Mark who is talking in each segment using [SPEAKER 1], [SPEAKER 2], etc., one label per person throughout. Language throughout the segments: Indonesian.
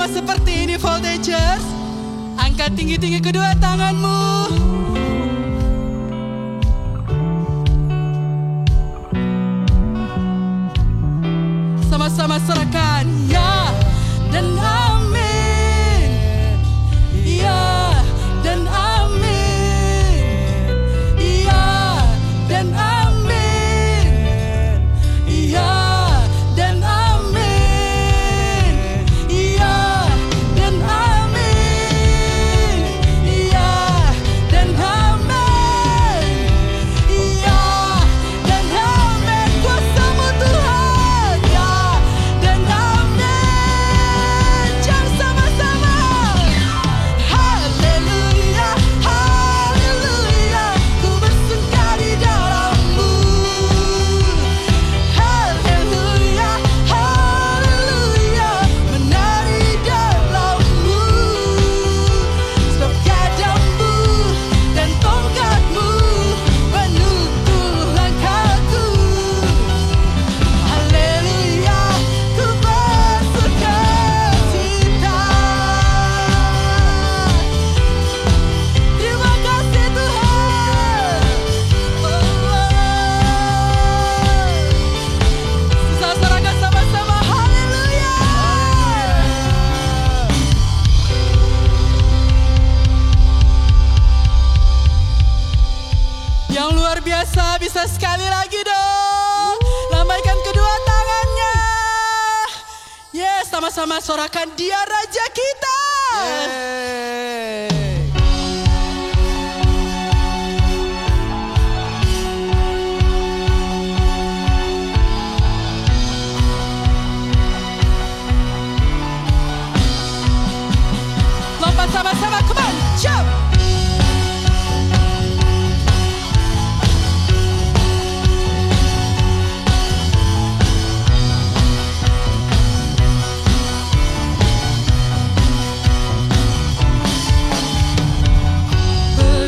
[SPEAKER 1] sama seperti ini Voltagers. Angkat tinggi-tinggi kedua tanganmu. Sama-sama serahkan ya dan amin. Ya dan amin. Ya dan amin. Ya dan amin. Ya dan amin. Ya dan amin. Ya dan amin. Kuasamu Tuhan ya dan amin. Jam sama-sama. Haleluya, haleluya. Ku bersungka di dalam-Mu. Haleluya, haleluya. Menari dalam-Mu. Sebab gadamu dan tongkatmu menuntun langkahku. Haleluya, ku bersukacita. Terima kasih Tuhan. Kita serahkan sama-sama. Haleluya. Yang luar biasa bisa sekali lagi dong. Lambaikan kedua tangannya. Yes, sama-sama sorakan Dia Raja kita. Lompat sama-sama, come on, jump.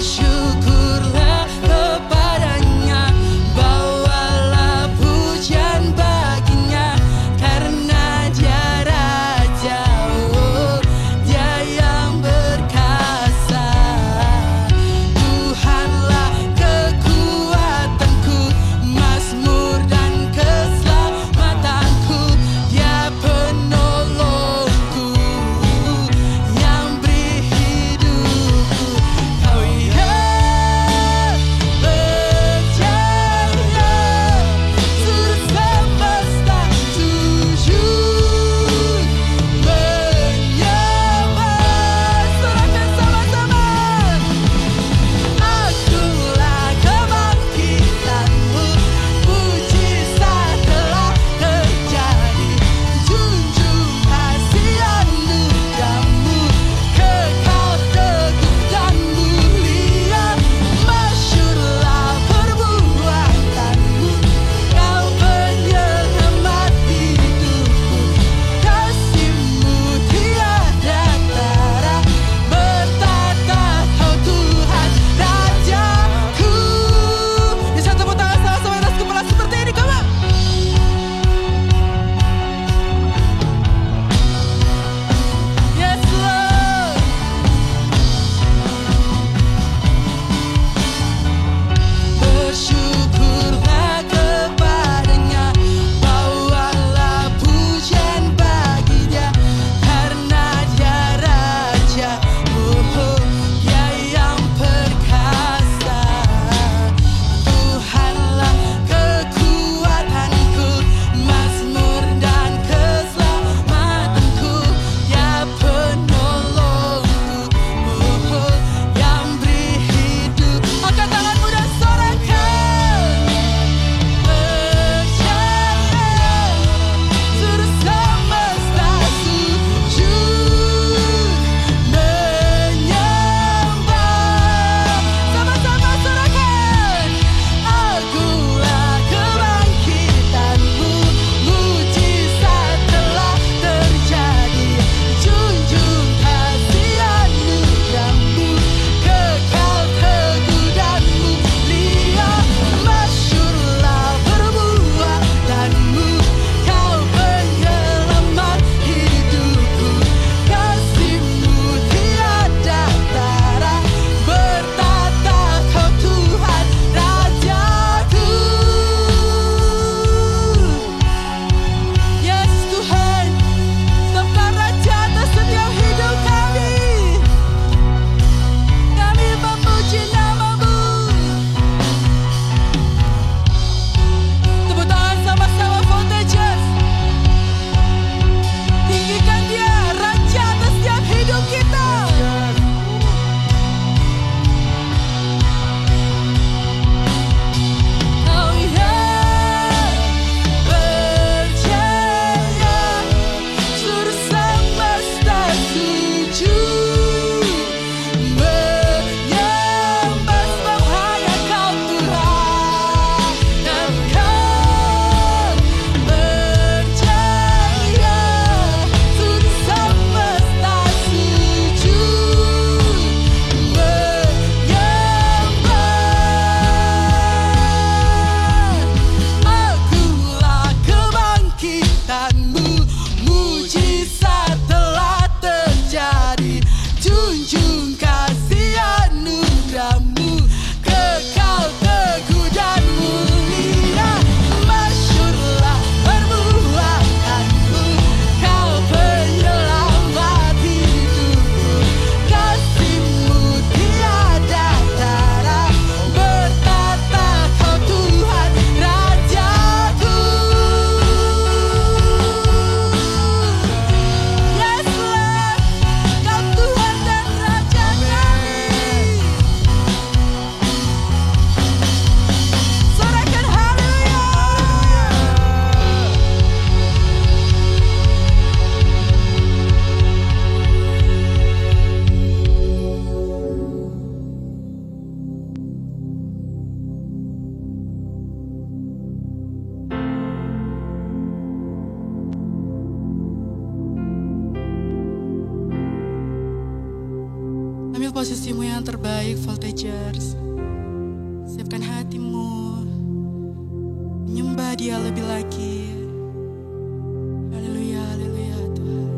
[SPEAKER 1] Bersyukurlah kepadanya, bawalah pujian baginya, karena Dia Raja, oh, Dia yang berkasa. posisimu yang terbaik, Voltagers. Siapkan hatimu, menyembah Dia lebih lagi. Haleluya, haleluya Tuhan.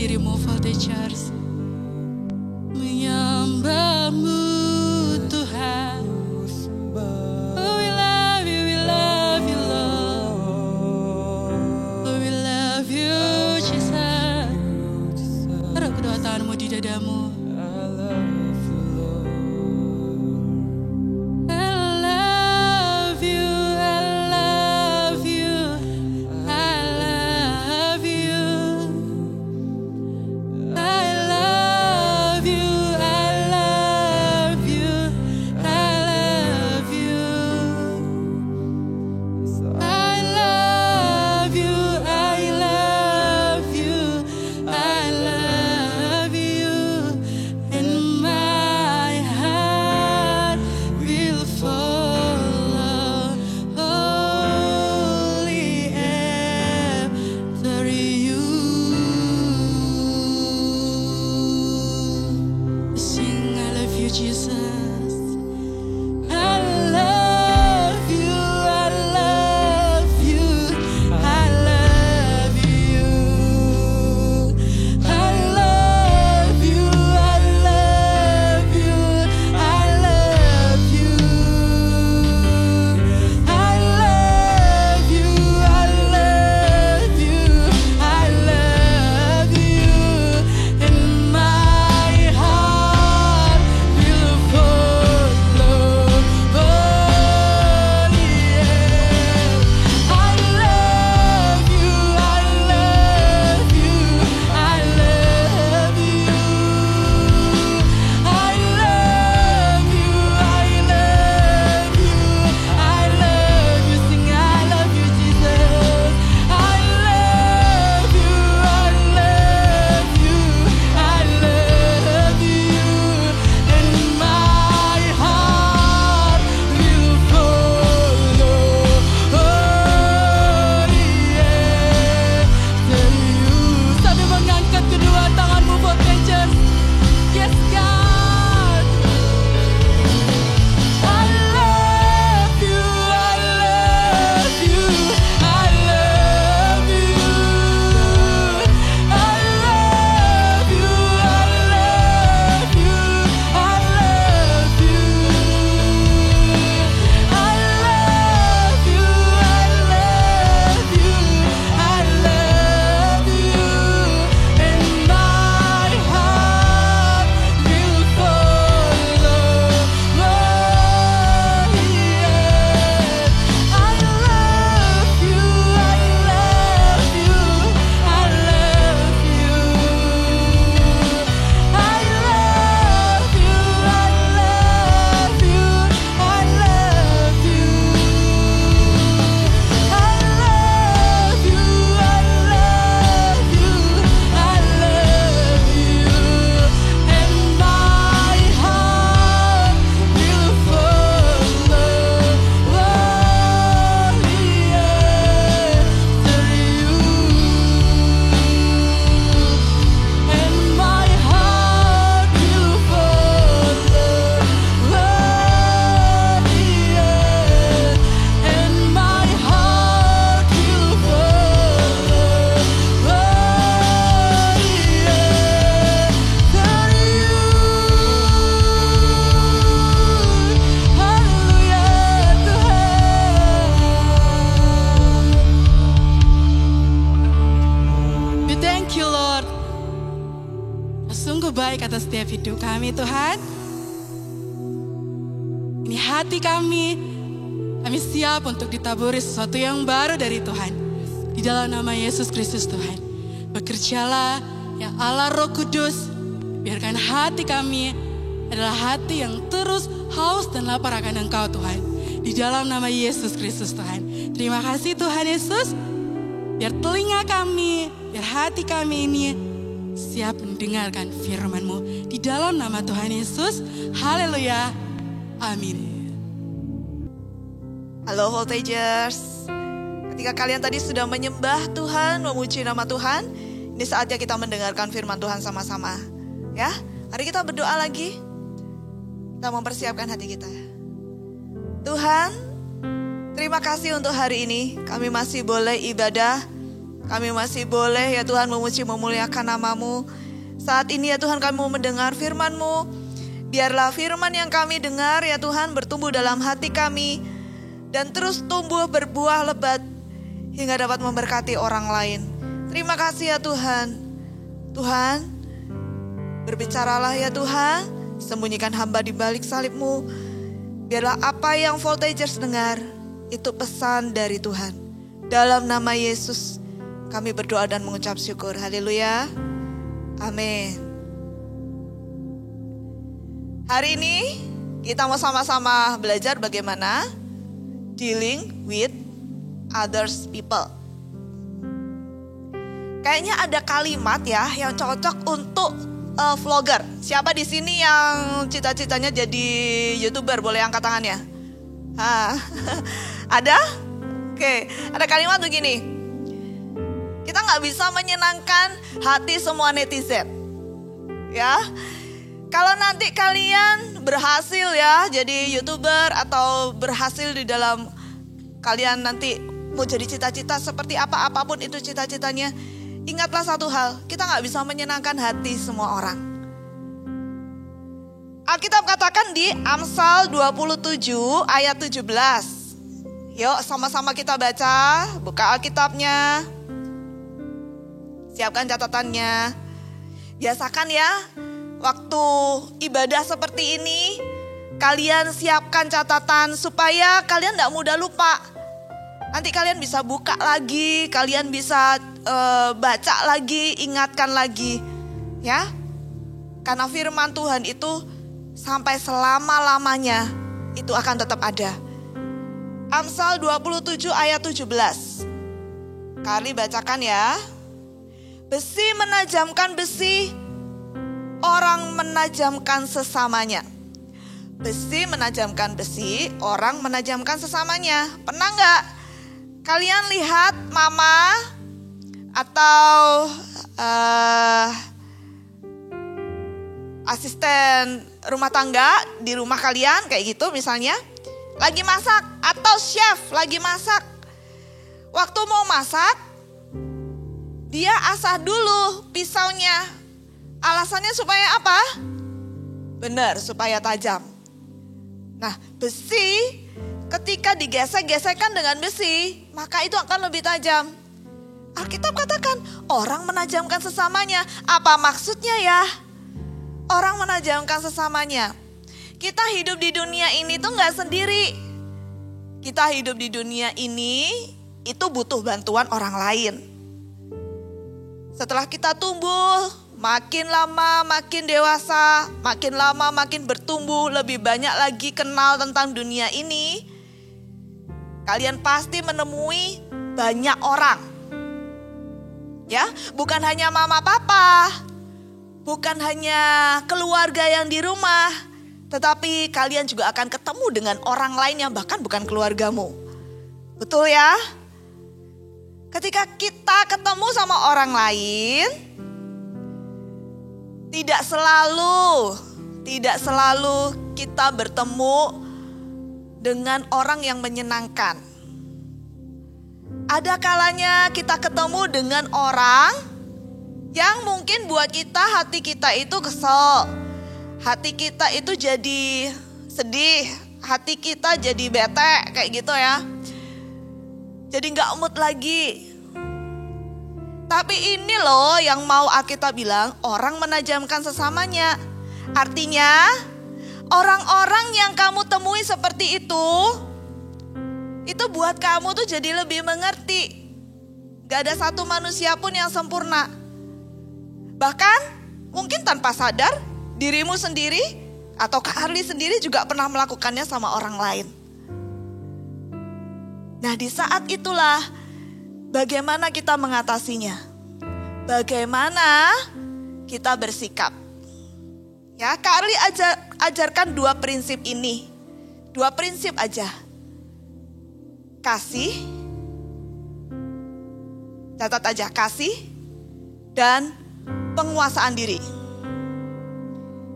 [SPEAKER 1] dirimu Voltagers. Menyembahmu Tuhan. Oh, we love you, Lord. Oh, we love you, Jesus. Taruh kedua tanganmu di dadamu. baik atas setiap hidup kami, Tuhan. Ini hati kami siap untuk ditaburi sesuatu yang baru dari Tuhan. Di dalam nama Yesus Kristus, Tuhan. Bekerjalah ya Allah Roh Kudus, biarkan hati kami adalah hati yang terus haus dan lapar akan Engkau, Tuhan. Di dalam nama Yesus Kristus, Tuhan. Terima kasih Tuhan Yesus. Biar telinga kami, biar hati kami ini siap mendengarkan firman-Mu. Di dalam nama Tuhan Yesus. Haleluya. Amin.
[SPEAKER 2] Halo Voltagers. Ketika kalian tadi sudah menyembah Tuhan, memuji nama Tuhan, ini saatnya kita mendengarkan firman Tuhan sama-sama. Ya, mari kita berdoa lagi. Kita mempersiapkan hati kita. Tuhan, terima kasih untuk hari ini. Kami masih boleh ibadah Kami masih boleh ya Tuhan memuji memuliakan nama-Mu. Saat ini ya Tuhan kami mau mendengar firman-Mu. Biarlah firman yang kami dengar ya Tuhan bertumbuh dalam hati kami. Dan terus tumbuh berbuah lebat hingga dapat memberkati orang lain. Terima kasih ya Tuhan. Tuhan, berbicaralah ya Tuhan. Sembunyikan hamba di balik salib-Mu. Biarlah apa yang Voltagers dengar itu pesan dari Tuhan. Dalam nama Yesus kami berdoa dan mengucap syukur. Haleluya. Amin. Hari ini kita mau sama-sama belajar bagaimana dealing with others people. Kayaknya ada kalimat ya yang cocok untuk vlogger. Siapa di sini yang cita-citanya jadi YouTuber? Boleh angkat tangannya? Ada? Oke, ada kalimat begini. Kita nggak bisa menyenangkan hati semua netizen. Ya, kalau nanti kalian berhasil ya jadi YouTuber atau berhasil di dalam kalian nanti mau jadi cita-cita seperti apapun itu cita-citanya. Ingatlah satu hal, kita gak bisa menyenangkan hati semua orang. Alkitab katakan di Amsal 27 ayat 17. Yuk sama-sama kita baca, buka Alkitabnya. Siapkan catatannya. Biasakan ya, waktu ibadah seperti ini, kalian siapkan catatan supaya kalian gak mudah lupa. Nanti kalian bisa buka lagi, kalian bisa baca lagi, ingatkan lagi, ya. Karena firman Tuhan itu sampai selama-lamanya itu akan tetap ada. Amsal 27 ayat 17. Kali bacakan ya. Besi menajamkan besi, orang menajamkan sesamanya. Besi menajamkan besi, orang menajamkan sesamanya. Pernah nggak kalian lihat mama atau asisten rumah tangga di rumah kalian kayak gitu misalnya lagi masak, atau chef lagi masak. Waktu mau masak dia asah dulu pisaunya. Alasannya supaya apa? Benar, supaya tajam. Nah, besi ketika digesek-gesekkan dengan besi, maka itu akan lebih tajam. Alkitab katakan orang menajamkan sesamanya. Apa maksudnya ya? Orang menajamkan sesamanya. Kita hidup di dunia ini tuh gak sendiri. Kita hidup di dunia ini itu butuh bantuan orang lain. Setelah kita tumbuh, makin lama makin dewasa, makin lama makin bertumbuh, lebih banyak lagi kenal tentang dunia ini. Kalian pasti menemui banyak orang. Ya, bukan hanya mama papa, bukan hanya keluarga yang di rumah, tetapi kalian juga akan ketemu dengan orang lain yang bahkan bukan keluargamu. Betul ya? Ketika kita ketemu sama orang lain, tidak selalu kita bertemu dengan orang yang menyenangkan. Ada kalanya kita ketemu dengan orang yang mungkin buat kita, hati kita itu kesel. Hati kita itu jadi sedih, hati kita jadi bete kayak gitu ya. Jadi gak mood lagi. Tapi ini loh yang mau Alkitab bilang, orang menajamkan sesamanya. Artinya orang-orang yang kamu temui seperti itu buat kamu tuh jadi lebih mengerti. Gak ada satu manusia pun yang sempurna. Bahkan mungkin tanpa sadar dirimu sendiri atau Kak Arli sendiri juga pernah melakukannya sama orang lain. Nah, di saat itulah bagaimana kita mengatasinya. Bagaimana kita bersikap. Ya, Kak Arli ajarkan 2 prinsip ini. 2 prinsip aja. Kasih, catat aja, kasih dan penguasaan diri.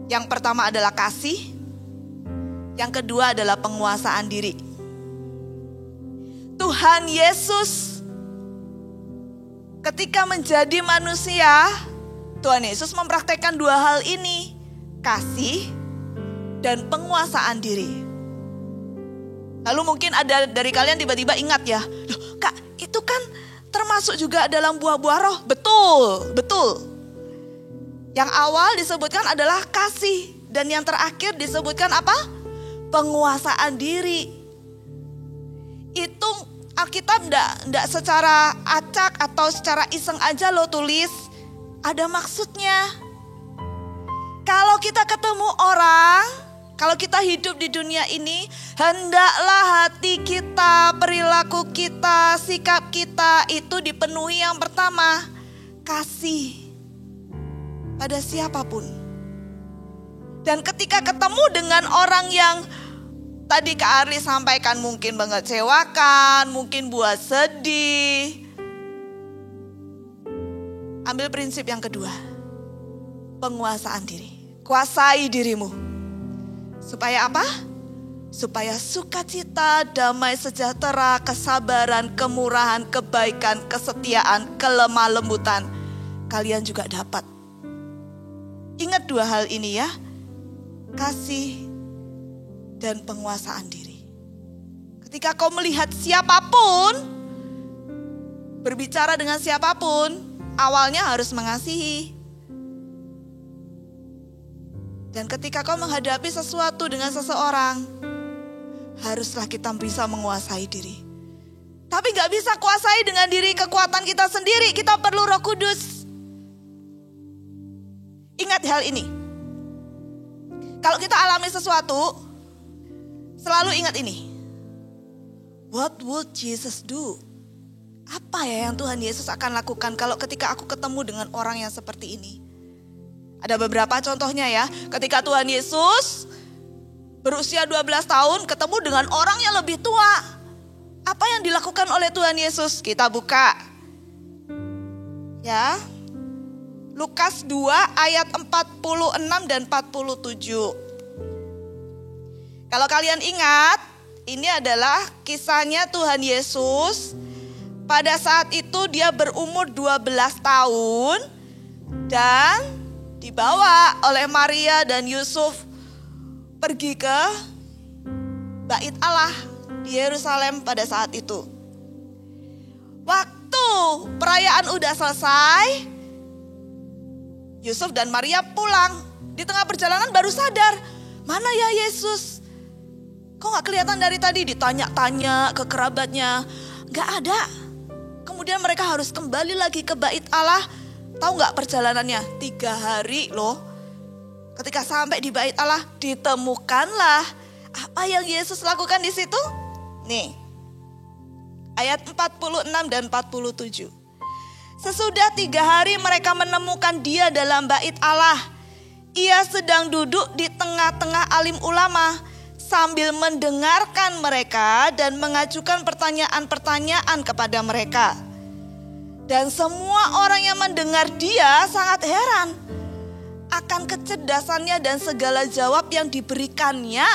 [SPEAKER 2] Yang pertama adalah kasih, yang kedua adalah penguasaan diri. Tuhan Yesus ketika menjadi manusia, Tuhan Yesus mempraktekkan dua hal ini, kasih dan penguasaan diri. Lalu mungkin ada dari kalian tiba-tiba ingat ya, loh Kak, itu kan termasuk juga dalam buah-buah roh. Betul, betul. Yang awal disebutkan adalah kasih, dan yang terakhir disebutkan apa? Penguasaan diri. Itu Alkitab enggak secara acak atau secara iseng aja lo tulis, ada maksudnya. Kalau kita ketemu orang, kalau kita hidup di dunia ini, hendaklah hati kita, perilaku kita, sikap kita itu dipenuhi yang pertama, kasih pada siapapun. Dan ketika ketemu dengan orang yang tadi Kak Arli sampaikan mungkin mengecewakan, mungkin buat sedih, ambil prinsip yang kedua, penguasaan diri. Kuasai dirimu. Supaya apa? Supaya sukacita, damai sejahtera, kesabaran, kemurahan, kebaikan, kesetiaan, kelemah lembutan kalian juga dapat. Ingat dua hal ini ya. Kasih dan penguasaan diri. Ketika kau melihat siapapun, berbicara dengan siapapun, awalnya harus mengasihi. Dan ketika kau menghadapi sesuatu dengan seseorang, haruslah kita bisa menguasai diri. Tapi gak bisa kuasai dengan diri kekuatan kita sendiri, kita perlu Roh Kudus. Ingat hal ini. Kalau kita alami sesuatu, selalu ingat ini. What would Jesus do? Apa ya yang Tuhan Yesus akan lakukan kalau ketika aku ketemu dengan orang yang seperti ini? Ada beberapa contohnya ya. Ketika Tuhan Yesus berusia 12 tahun ketemu dengan orang yang lebih tua. Apa yang dilakukan oleh Tuhan Yesus? Kita buka. Ya. Lukas 2 ayat 46 dan 47. Kalau kalian ingat, ini adalah kisahnya Tuhan Yesus. Pada saat itu dia berumur 12 tahun dan dibawa oleh Maria dan Yusuf pergi ke Bait Allah di Yerusalem pada saat itu. Waktu perayaan udah selesai, Yusuf dan Maria pulang. Di tengah perjalanan baru sadar, mana ya Yesus? Kok gak kelihatan dari tadi? Ditanya-tanya ke kerabatnya, gak ada. Kemudian mereka harus kembali lagi ke Bait Allah. Tahu gak perjalanannya? 3 hari loh. Ketika sampai di Bait Allah, ditemukanlah apa yang Yesus lakukan di situ. Nih, ayat 46 dan 47. Sesudah 3 hari mereka menemukan dia dalam Bait Allah. Ia sedang duduk di tengah-tengah alim ulama sambil mendengarkan mereka dan mengajukan pertanyaan-pertanyaan kepada mereka. Dan semua orang yang mendengar dia sangat heran akan kecerdasannya dan segala jawab yang diberikannya.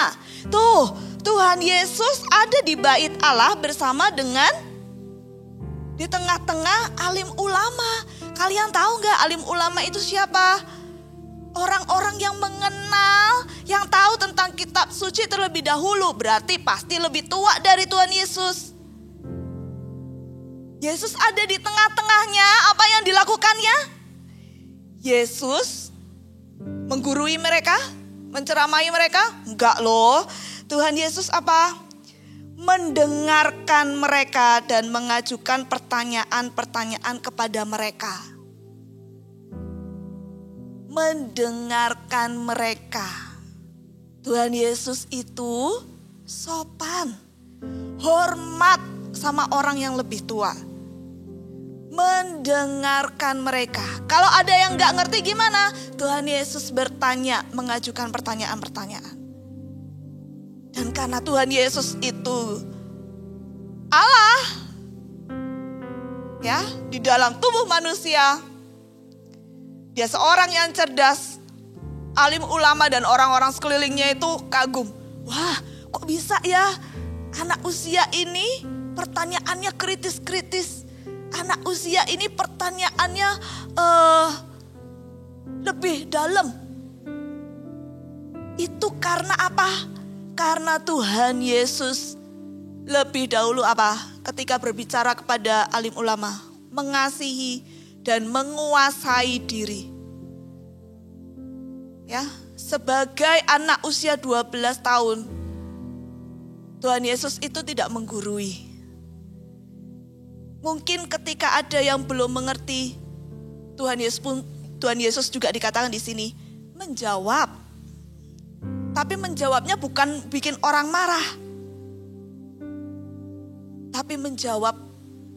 [SPEAKER 2] Tuh, Tuhan Yesus ada di Bait Allah bersama dengan di tengah-tengah alim ulama. Kalian tahu gak alim ulama itu siapa? Orang-orang yang mengenal, yang tahu tentang kitab suci terlebih dahulu. Berarti pasti lebih tua dari Tuhan Yesus. Yesus ada di tengah-tengahnya. Apa yang dilakukannya? Yesus menggurui mereka, menceramai mereka? Enggak loh. Tuhan Yesus apa? Mendengarkan mereka dan mengajukan pertanyaan-pertanyaan kepada mereka. Mendengarkan mereka. Tuhan Yesus itu sopan, hormat sama orang yang lebih tua. Mendengarkan mereka. Kalau ada yang gak ngerti gimana? Tuhan Yesus bertanya, mengajukan pertanyaan-pertanyaan. Dan karena Tuhan Yesus itu Allah, ya, di dalam tubuh manusia, dia seorang yang cerdas. Alim ulama dan orang-orang sekelilingnya itu kagum. Wah, kok bisa ya anak usia ini pertanyaannya kritis-kritis. anak usia ini pertanyaannya lebih dalam. Itu karena apa? Karena Tuhan Yesus lebih dahulu apa? Ketika berbicara kepada alim ulama, mengasihi dan menguasai diri. Ya, sebagai anak usia 12 tahun, Tuhan Yesus itu tidak menggurui. Mungkin ketika ada yang belum mengerti, Tuhan Yesus juga dikatakan di sini menjawab. Tapi menjawabnya bukan bikin orang marah, tapi menjawab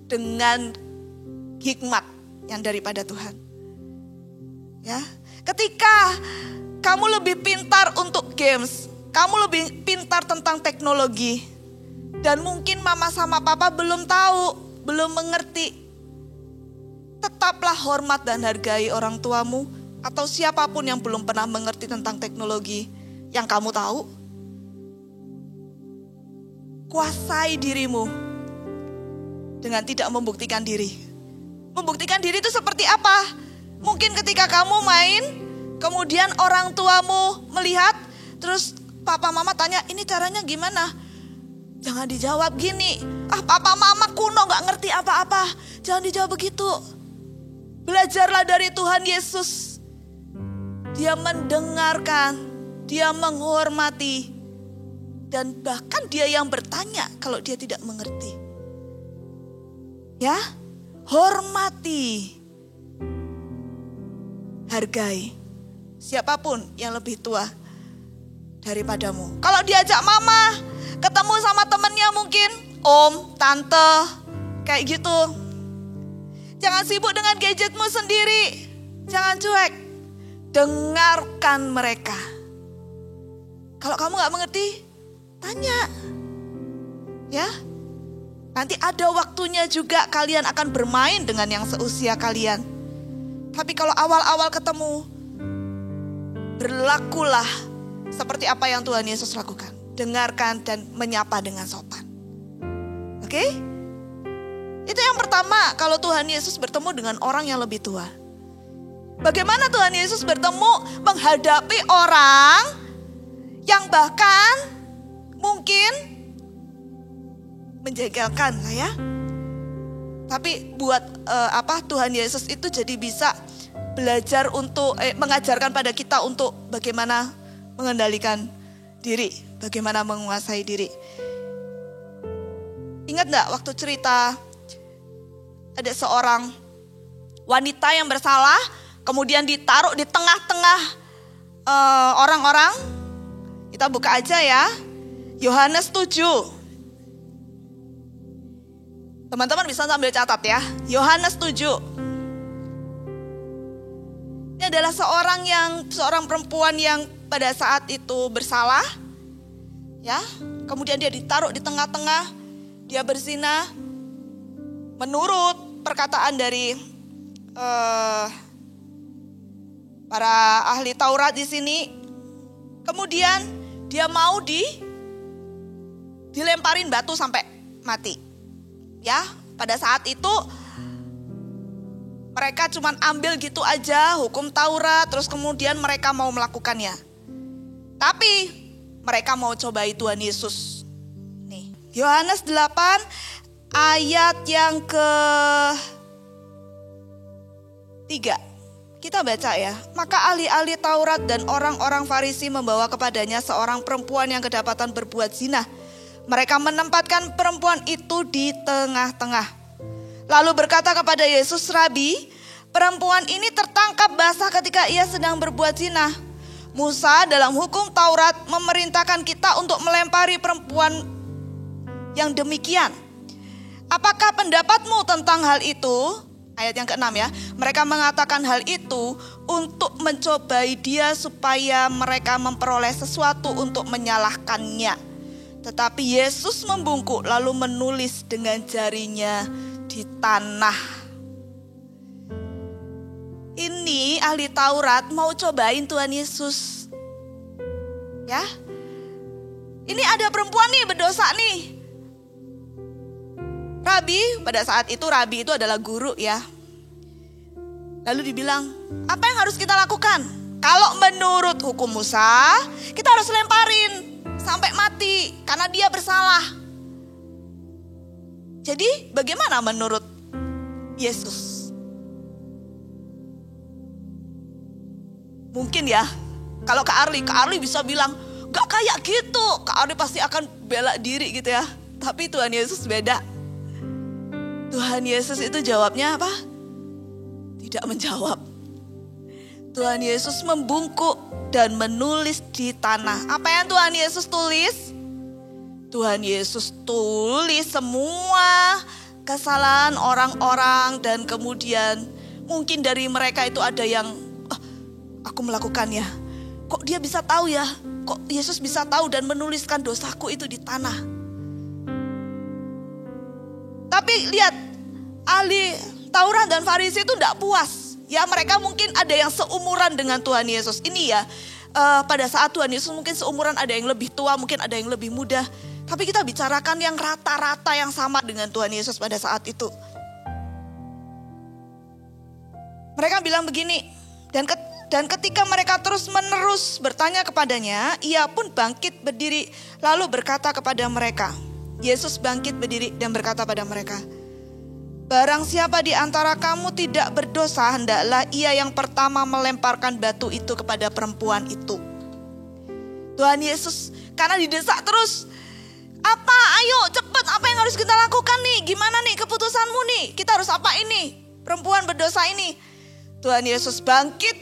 [SPEAKER 2] dengan hikmat yang daripada Tuhan. Ya, ketika kamu lebih pintar untuk games, kamu lebih pintar tentang teknologi, dan mungkin mama sama papa belum tahu, belum mengerti, tetaplah hormat dan hargai orang tuamu atau siapapun yang belum pernah mengerti tentang teknologi yang kamu tahu. Kuasai dirimu dengan tidak membuktikan diri. Membuktikan diri itu seperti apa? Mungkin ketika kamu main, kemudian orang tuamu melihat, terus papa mama tanya, ini caranya gimana? Jangan dijawab gini, papa mama kuno gak ngerti apa-apa. Jangan dijawab begitu. Belajarlah dari Tuhan Yesus. Dia mendengarkan, dia menghormati, dan bahkan dia yang bertanya kalau dia tidak mengerti. Ya, hormati, hargai siapapun yang lebih tua daripadamu. Kalau diajak mama ketemu sama temennya mungkin om, tante, kayak gitu. Jangan sibuk dengan gadgetmu sendiri. Jangan cuek. Dengarkan mereka. Kalau kamu gak mengerti, tanya. Ya, nanti ada waktunya juga kalian akan bermain dengan yang seusia kalian. Tapi kalau awal-awal ketemu, berlakulah seperti apa yang Tuhan Yesus lakukan. Dengarkan dan menyapa dengan sopan. Oke? Itu yang pertama, kalau Tuhan Yesus bertemu dengan orang yang lebih tua. Bagaimana Tuhan Yesus bertemu menghadapi orang yang bahkan mungkin menjegalkan lah ya. Tapi buat Tuhan Yesus itu jadi bisa belajar untuk mengajarkan pada kita untuk bagaimana mengendalikan diri, bagaimana menguasai diri. Ingat gak waktu cerita ada seorang wanita yang bersalah, kemudian ditaruh di tengah-tengah orang-orang. Kita buka aja ya, Yohanes 7. Teman-teman bisa sambil catat ya, Yohanes 7. Ini adalah seorang perempuan yang pada saat itu bersalah, ya. Kemudian dia ditaruh di tengah-tengah, dia berzina. Menurut perkataan dari para ahli Taurat di sini, kemudian dia mau dilemparin batu sampai mati. Ya, pada saat itu mereka cuma ambil gitu aja hukum Taurat, terus kemudian mereka mau melakukannya. Tapi mereka mau cobai Tuhan Yesus. Nih, Yohanes 8 ayat yang ke-3. Kita baca ya. Maka ahli-ahli Taurat dan orang-orang Farisi membawa kepadanya seorang perempuan yang kedapatan berbuat zina. Mereka menempatkan perempuan itu di tengah-tengah. Lalu berkata kepada Yesus, Rabi, perempuan ini tertangkap basah ketika ia sedang berbuat zina. Musa dalam hukum Taurat memerintahkan kita untuk melempari perempuan yang demikian. Apakah pendapatmu tentang hal itu? Ayat yang ke-6 ya. Mereka mengatakan hal itu untuk mencobai dia supaya mereka memperoleh sesuatu untuk menyalahkannya. Tetapi Yesus membungkuk lalu menulis dengan jarinya di tanah. Ini ahli Taurat mau cobain Tuhan Yesus. Ya. Ini ada perempuan nih berdosa nih. rabi, pada saat itu rabi itu adalah guru ya. Lalu dibilang, apa yang harus kita lakukan? Kalau menurut hukum Musa, kita harus lemparin sampai mati karena dia bersalah. Jadi bagaimana menurut Yesus? Mungkin ya, kalau Kak Arli bisa bilang, gak kayak gitu. Kak Arli pasti akan bela diri gitu ya. Tapi Tuhan Yesus beda. Tuhan Yesus itu jawabnya apa? Tidak menjawab. Tuhan Yesus membungkuk dan menulis di tanah. Apa yang Tuhan Yesus tulis? Tuhan Yesus tulis semua kesalahan orang-orang, dan kemudian mungkin dari mereka itu ada yang, aku melakukannya. Kok dia bisa tahu ya? Kok Yesus bisa tahu dan menuliskan dosaku itu di tanah? Tapi lihat, ahli Taurat dan Farisi itu tidak puas. Ya, mereka mungkin ada yang seumuran dengan Tuhan Yesus. Ini ya, pada saat Tuhan Yesus mungkin seumuran, ada yang lebih tua, mungkin ada yang lebih muda. Tapi kita bicarakan yang rata-rata yang sama dengan Tuhan Yesus pada saat itu. Mereka bilang begini, dan ketika mereka terus-menerus bertanya kepadanya, ia pun bangkit berdiri lalu berkata kepada mereka. Yesus bangkit berdiri dan berkata pada mereka, barang siapa di antara kamu tidak berdosa, hendaklah ia yang pertama melemparkan batu itu kepada perempuan itu. Tuhan Yesus karena didesak terus, apa? Ayo cepet, apa yang harus kita lakukan nih? Gimana nih keputusanmu nih? Kita harus apa ini? Perempuan berdosa ini. Tuhan Yesus bangkit,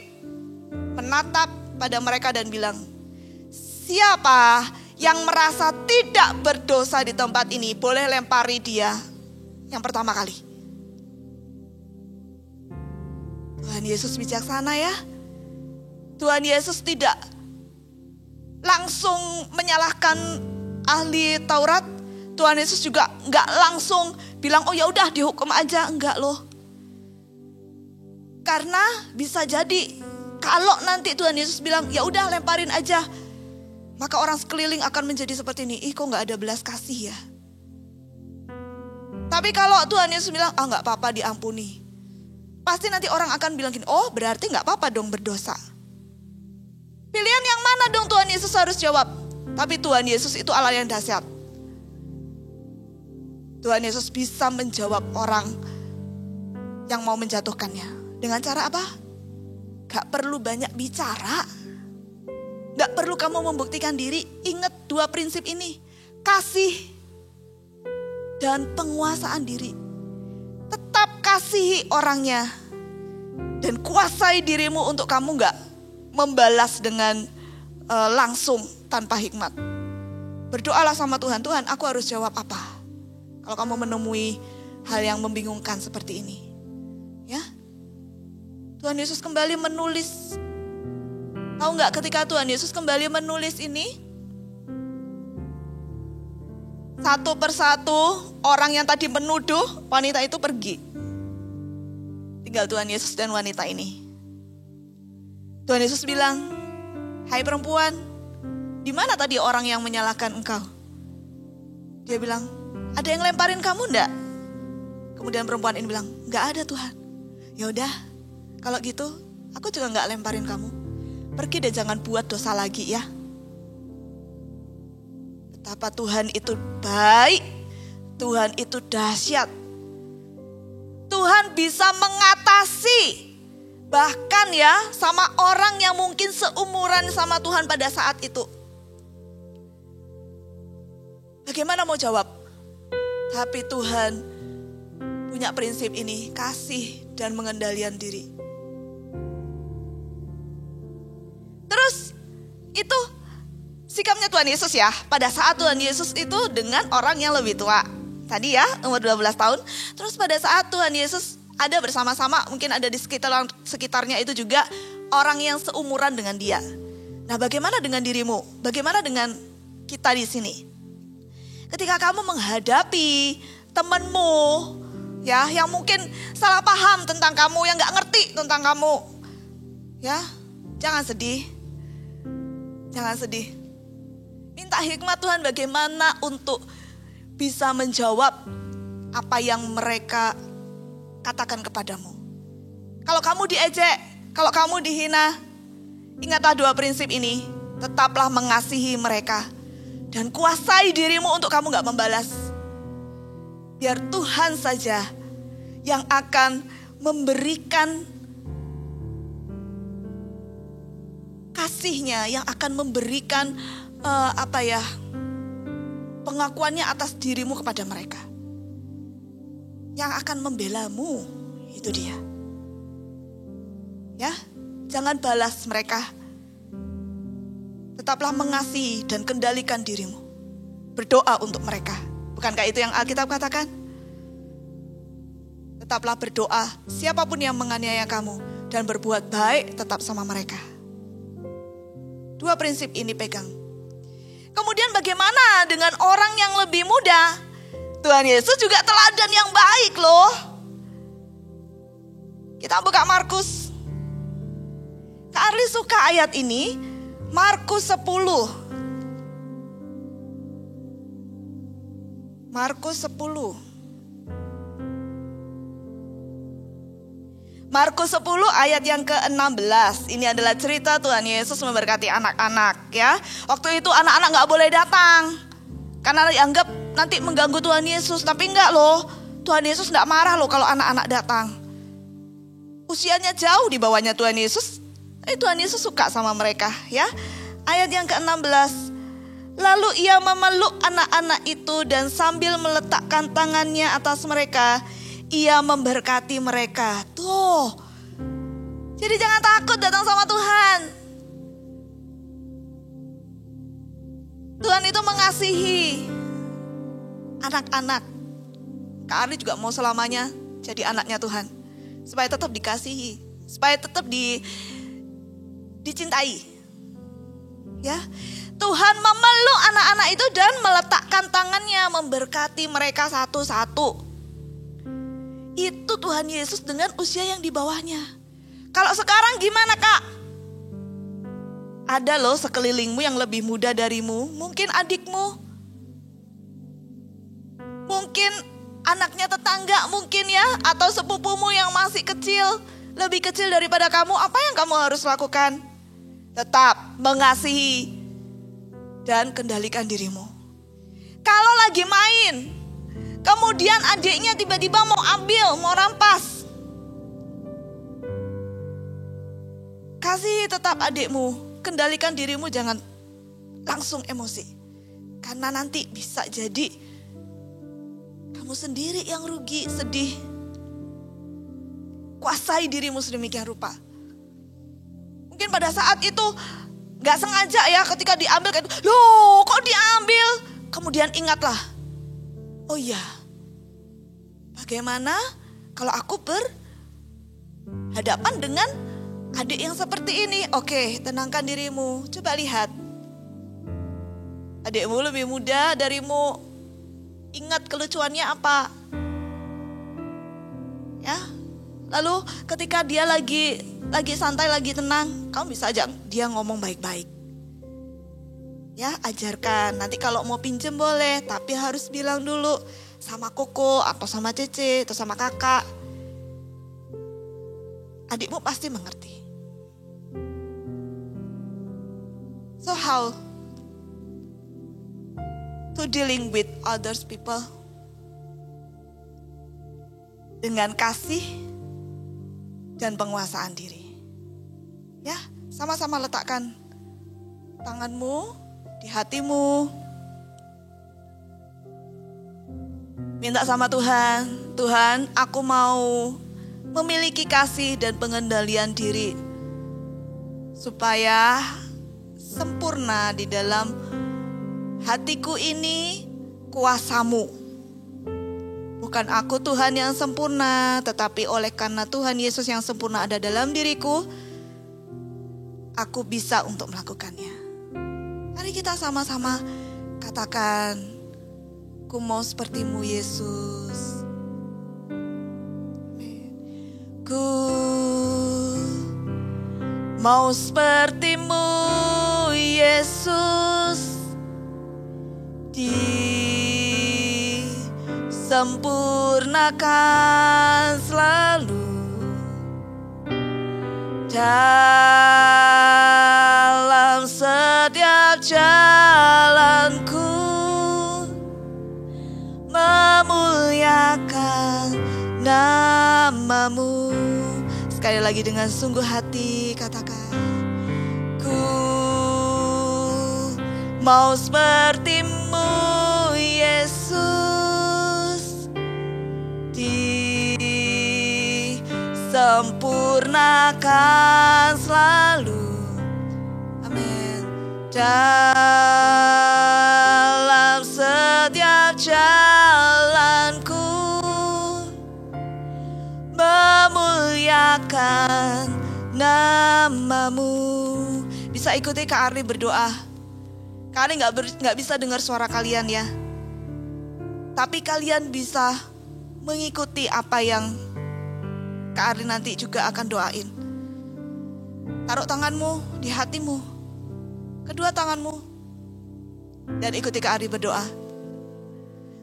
[SPEAKER 2] menatap pada mereka dan bilang, siapa yang merasa tidak berdosa di tempat ini, boleh lempari dia yang pertama kali. Tuhan Yesus bijaksana ya. Tuhan Yesus tidak langsung menyalahkan ahli Taurat. Tuhan Yesus juga nggak langsung bilang, oh ya udah dihukum aja, enggak loh. Karena bisa jadi kalau nanti Tuhan Yesus bilang, ya udah lemparin aja, maka orang sekeliling akan menjadi seperti ini, ih kok nggak ada belas kasih ya. Tapi kalau Tuhan Yesus bilang, nggak apa-apa diampuni, pasti nanti orang akan bilang gini, oh berarti nggak apa-apa dong berdosa. Pilihan yang mana dong Tuhan Yesus harus jawab? Tapi Tuhan Yesus itu Allah yang dahsyat. Tuhan Yesus bisa menjawab orang yang mau menjatuhkannya. Dengan cara apa? Gak perlu banyak bicara. Gak perlu kamu membuktikan diri. Ingat 2 prinsip ini. Kasih dan penguasaan diri. Tetap kasihi orangnya. Dan kuasai dirimu untuk kamu gak membalas dengan langsung tanpa hikmat. Berdoalah sama Tuhan. Tuhan, aku harus jawab apa? Kalau kamu menemui hal yang membingungkan seperti ini. Ya. Tuhan Yesus kembali menulis. Tahu gak ketika Tuhan Yesus kembali menulis ini? Satu persatu orang yang tadi menuduh wanita itu pergi. Tinggal Tuhan Yesus dan wanita ini. Tuhan Yesus bilang, hai perempuan, di mana tadi orang yang menyalahkan engkau? Dia bilang, ada yang lemparin kamu enggak? Kemudian perempuan ini bilang, enggak ada Tuhan. Ya udah, kalau gitu aku juga enggak lemparin kamu. Pergi dan jangan buat dosa lagi ya. Betapa Tuhan itu baik. Tuhan itu dahsyat. Tuhan bisa mengatasi bahkan ya sama orang yang mungkin seumuran sama Tuhan pada saat itu. Bagaimana mau jawab? Tapi Tuhan punya prinsip ini, kasih dan pengendalian diri. Terus itu sikapnya Tuhan Yesus ya. Pada saat Tuhan Yesus itu dengan orang yang lebih tua. Tadi ya umur 12 tahun. Terus pada saat Tuhan Yesus ada bersama-sama, mungkin ada di sekitarnya itu juga orang yang seumuran dengan dia. Nah, bagaimana dengan dirimu? Bagaimana dengan kita di sini? Ketika kamu menghadapi temanmu ya yang mungkin salah paham tentang kamu, yang gak ngerti tentang kamu, ya jangan sedih. Jangan sedih. Minta hikmat Tuhan bagaimana untuk bisa menjawab apa yang mereka katakan kepadamu. Kalau kamu diejek, kalau kamu dihina, ingatlah 2 prinsip ini. Tetaplah mengasihi mereka dan kuasai dirimu untuk kamu gak membalas. Biar Tuhan saja yang akan memberikan kasih-Nya, yang akan memberikan pengakuannya atas dirimu kepada mereka. Yang akan membelamu, itu dia. Ya, jangan balas mereka. Tetaplah mengasihi dan kendalikan dirimu. Berdoa untuk mereka. Bukankah itu yang Alkitab katakan? Tetaplah berdoa siapapun yang menganiaya kamu dan berbuat baik tetap sama mereka. 2 prinsip ini pegang. Kemudian bagaimana dengan orang yang lebih muda? Tuhan Yesus juga teladan yang baik loh. Kita buka Markus. Kak Arli suka ayat ini. Markus 10. Markus 10. Markus 10 ayat yang ke-16. Ini adalah cerita Tuhan Yesus memberkati anak-anak ya. Waktu itu anak-anak gak boleh datang karena dianggap nanti mengganggu Tuhan Yesus. Tapi enggak loh, Tuhan Yesus gak marah loh kalau anak-anak datang. Usianya jauh di bawahnya Tuhan Yesus. Tuhan Yesus suka sama mereka ya. Ayat yang ke-16. Lalu ia memeluk anak-anak itu dan sambil meletakkan tangannya atas mereka, ia memberkati mereka. Tuh. Jadi jangan takut datang sama Tuhan. Tuhan itu mengasihi anak-anak. Kak Arli juga mau selamanya jadi anaknya Tuhan. Supaya tetap dikasihi. Supaya tetap dicintai. Ya, Tuhan memeluk anak-anak itu dan meletakkan tangannya memberkati mereka satu-satu. Itu Tuhan Yesus dengan usia yang di bawahnya. Kalau sekarang gimana Kak? Ada loh sekelilingmu yang lebih muda darimu. Mungkin adikmu. Mungkin anaknya tetangga mungkin ya. Atau sepupumu yang masih kecil. Lebih kecil daripada kamu. Apa yang kamu harus lakukan? Tetap mengasihi dan kendalikan dirimu. Kalau lagi main, kemudian adiknya tiba-tiba mau ambil, mau rampas, kasih tetap adikmu, kendalikan dirimu, jangan langsung emosi. Karena nanti bisa jadi kamu sendiri yang rugi, sedih. Kuasai dirimu sedemikian rupa. Mungkin pada saat itu gak sengaja ya ketika diambil kayak loh kok diambil. Kemudian ingatlah. Oh iya. Bagaimana kalau aku berhadapan dengan adik yang seperti ini? Oke, tenangkan dirimu. Coba lihat. Adikmu lebih muda darimu. Ingat kelucuannya apa? Ya. Lalu ketika dia lagi santai, lagi tenang, kamu bisa ajak dia ngomong baik-baik. Ya, ajarkan. Nanti kalau mau pinjem boleh, tapi harus bilang dulu sama koko atau sama cece atau sama kakak. Adikmu pasti mengerti. So how to dealing with others people? Dengan kasih dan penguasaan diri. Ya, sama-sama letakkan tanganmu di hatimu. Minta sama Tuhan, Tuhan, aku mau memiliki kasih dan pengendalian diri supaya sempurna di dalam hatiku ini kuasa-Mu. Bukan aku Tuhan yang sempurna, tetapi oleh karena Tuhan Yesus yang sempurna ada dalam diriku, aku bisa untuk melakukannya. Mari kita sama-sama katakan, ku mau seperti-Mu Yesus. Amin. Ku mau seperti-Mu Yesus. Di sempurnakan selalu dalam setiap jalanku, memuliakan namamu. Sekali lagi dengan sungguh hati katakan, ku mau seperti-Mu Yesus, disempurnakan selalu. Amin. Dalam setiap jalanku, memuliakan namamu. Bisa ikuti Kak Arni berdoa. Kak Arni nggak bisa dengar suara kalian ya, tapi kalian bisa mengikuti apa yang Kak Arni nanti juga akan doain. Taruh tanganmu di hatimu, kedua tanganmu, dan ikuti Kak Arni berdoa.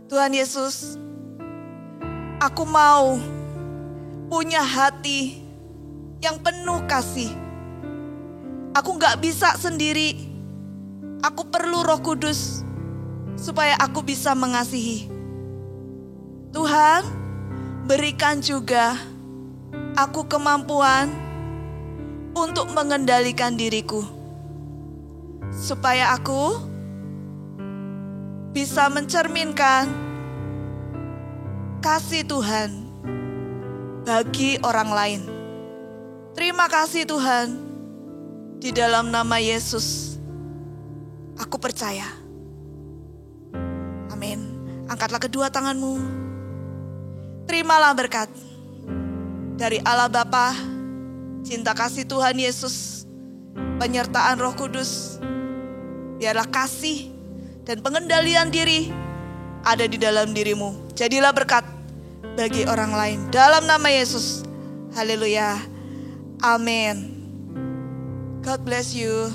[SPEAKER 2] Tuhan Yesus, aku mau punya hati yang penuh kasih. Aku gak bisa sendiri. Aku perlu Roh Kudus supaya aku bisa mengasihi. Tuhan, berikan juga aku kemampuan untuk mengendalikan diriku, supaya aku bisa mencerminkan kasih Tuhan bagi orang lain. Terima kasih Tuhan, di dalam nama Yesus aku percaya. Amin. Angkatlah kedua tanganmu. Terimalah berkat dari Allah Bapa, cinta kasih Tuhan Yesus, penyertaan Roh Kudus. Biarlah kasih dan pengendalian diri ada di dalam dirimu. Jadilah berkat bagi orang lain. Dalam nama Yesus. Haleluya. Amin. God bless you.